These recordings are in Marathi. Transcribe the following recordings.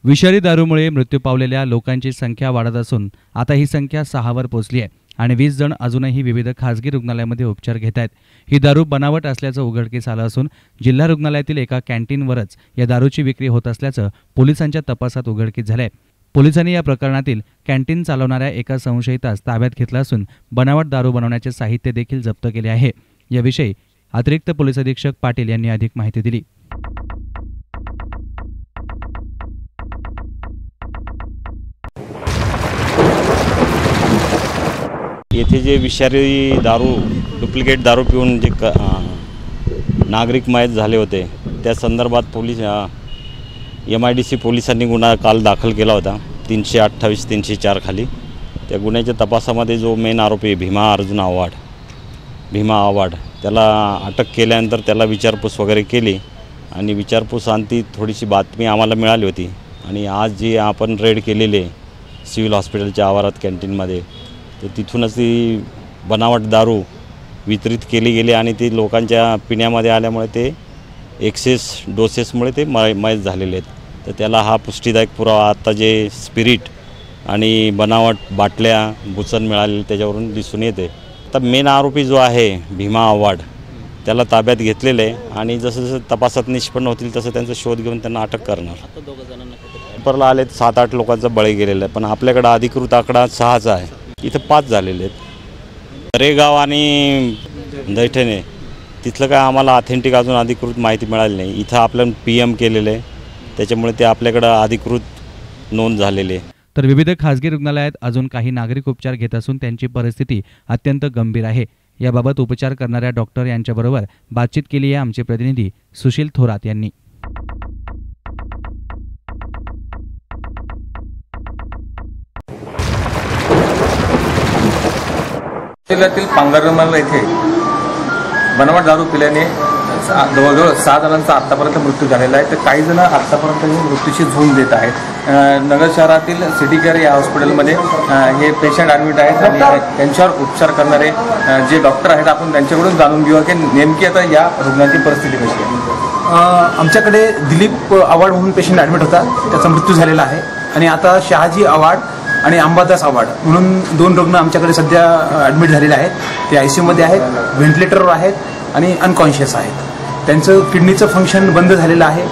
विषारी दारूमुळे मृत्यू पावलेल्या लोकांची संख्या वाढत असून आता ही संख्या 6वर पोहोचली आहे आणि 20 जण अजूनही विविध खासगी रुग्णालयामध्ये उपचार घेत आहेत। ही दारू बनावट असल्याचं उघडकीस आलं असून जिल्हा रुग्णालयातील एका कॅन्टीनवरच या दारूची विक्री होत असल्याचं पोलिसांच्या तपासात उघडकीस झालंय। पोलिसांनी या प्रकरणातील कॅन्टीन चालवणाऱ्या एका संशयितास ताब्यात घेतला असून बनावट दारू बनवण्याचे साहित्य देखील जप्त केले आहे। याविषयी अतिरिक्त पोलीस अधीक्षक पाटील यांनी अधिक माहिती दिली। येथे जे विषारी दारू डुप्लिकेट दारू पिऊन जे नागरिक मयत झाले होते त्या संदर्भात पोलीस MIDC पोलिसांनी गुन्हा काल दाखल केला होता 328 304 खाली। त्या गुन्ह्याच्या तपासामध्ये जो मेन आरोपी भीमा अर्जुन आव्हाड त्याला अटक केल्यानंतर त्याला विचारपूस वगैरे केली आणि विचारपूसांती थोडीशी बातमी आम्हाला मिळाली होती आणि आज जी आपण रेड केलेले सिव्हिल हॉस्पिटलच्या आवारात कॅन्टीनमध्ये तर तिथूनच ती बनावट दारू वितरित केली गेली आणि ती लोकांच्या पिण्यामध्ये आल्यामुळे ते एक्सेस डोसेसमुळे ते मयत झालेले आहेत। तर त्याला हा पुष्टीदायक पुरावा आता जे स्पिरिट आणि बनावट बाटल्या बुचन मिळालेले त्याच्यावरून दिसून येते। तर मेन आरोपी जो आहे भीमा आव्हाड त्याला ताब्यात घेतलेले आहे आणि जसं जसं तपासात निष्पन्न होतील तसं त्यांचा शोध घेऊन त्यांना अटक करणार। पेपरला आले 7-8 लोकांचा बळी गेलेला आहे पण आपल्याकडे अधिकृत आकडा 6चा आहे। इथं 5 झालेले आहेत। रेगाव आणि दैठणे तिथलं काय आम्हाला ऑथेंटिक अजून अधिकृत माहिती मिळाली नाही। इथं आपलं PM केलेलं आहे त्याच्यामुळे ते आपल्याकडे अधिकृत नोंद झालेली आहे। तर विविध खासगी रुग्णालयात अजून काही नागरिक उपचार घेत असून त्यांची परिस्थिती अत्यंत गंभीर आहे। याबाबत उपचार करणाऱ्या डॉक्टर यांच्याबरोबर बातचीत केली आहे आमचे प्रतिनिधी सुशील थोरात यांनी। जिल्ह्यातील पांगरमाला येथे बनावट दारू पिल्याने जवळजवळ 6 जणांचा आत्तापर्यंत मृत्यू झालेला आहे। तर काही जण आत्तापर्यंत मृत्यूची झोन देत आहेत। नगर शहरातील सिटी केअर या हॉस्पिटलमध्ये हे पेशंट ॲडमिट आहेत आणि त्यांच्यावर उपचार करणारे जे डॉक्टर आहेत आपण त्यांच्याकडून जाणून घेऊया की नेमकी आता या रुग्णाची परिस्थिती कशी आहे। आमच्याकडे दिलीप आव्हाड म्हणून पेशंट ॲडमिट होता, त्याचा मृत्यू झालेला आहे आणि आता शहाजी आव्हाड आणि अंबादास आव्हाड म्हणून 2 रुग्ण आमच्याकडे सध्या ॲडमिट झालेले आहेत। ते ICUमध्ये आहेत, व्हेंटिलेटरवर आहेत आणि अनकॉन्शियस आहेत। त्यांचं किडनीचं फंक्शन बंद झालेलं आहे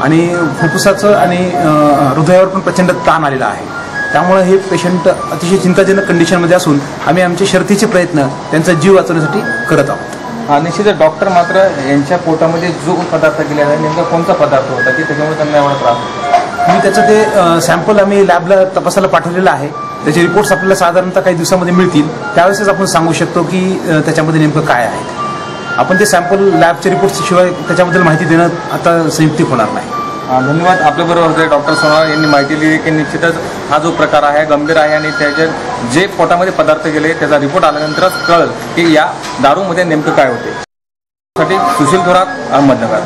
आणि फुफ्फुसाचं आणि हृदयावर पण प्रचंड ताण आलेला आहे। त्यामुळे हे पेशंट अतिशय चिंताजनक कंडिशनमध्ये असून आम्ही आमचे शर्थीचे प्रयत्न त्यांचा जीव वाचवण्यासाठी करत आहोत। निश्चितच डॉक्टर मात्र यांच्या पोटामध्ये जो पदार्थ गेलेला आहे नेमका कोणता पदार्थ होता की त्याच्यामुळे त्यांना एवढा त्रास होता? मी त्याचं ते सॅम्पल आम्ही लॅबला तपासायला पाठवलेलं आहे। त्याचे रिपोर्ट्स आपल्याला साधारणतः काही दिवसामध्ये मिळतील, त्यावेळेसच आपण सांगू शकतो की त्याच्यामध्ये नेमकं काय आहे। आपण ते सॅम्पल लॅबचे रिपोर्ट्सशिवाय त्याच्याबद्दल माहिती देणं आता संयुक्तिक होणार नाही। धन्यवाद। आपल्याबरोबर होते डॉक्टर सोनार यांनी माहिती दिली की निश्चितच हा जो प्रकार आहे गंभीर आहे आणि त्याच्यात जे पोटामध्ये पदार्थ गेले त्याचा रिपोर्ट आल्यानंतरच कळेल की या दारूमध्ये नेमकं काय होते। सुशील थोरात, अहमदनगर।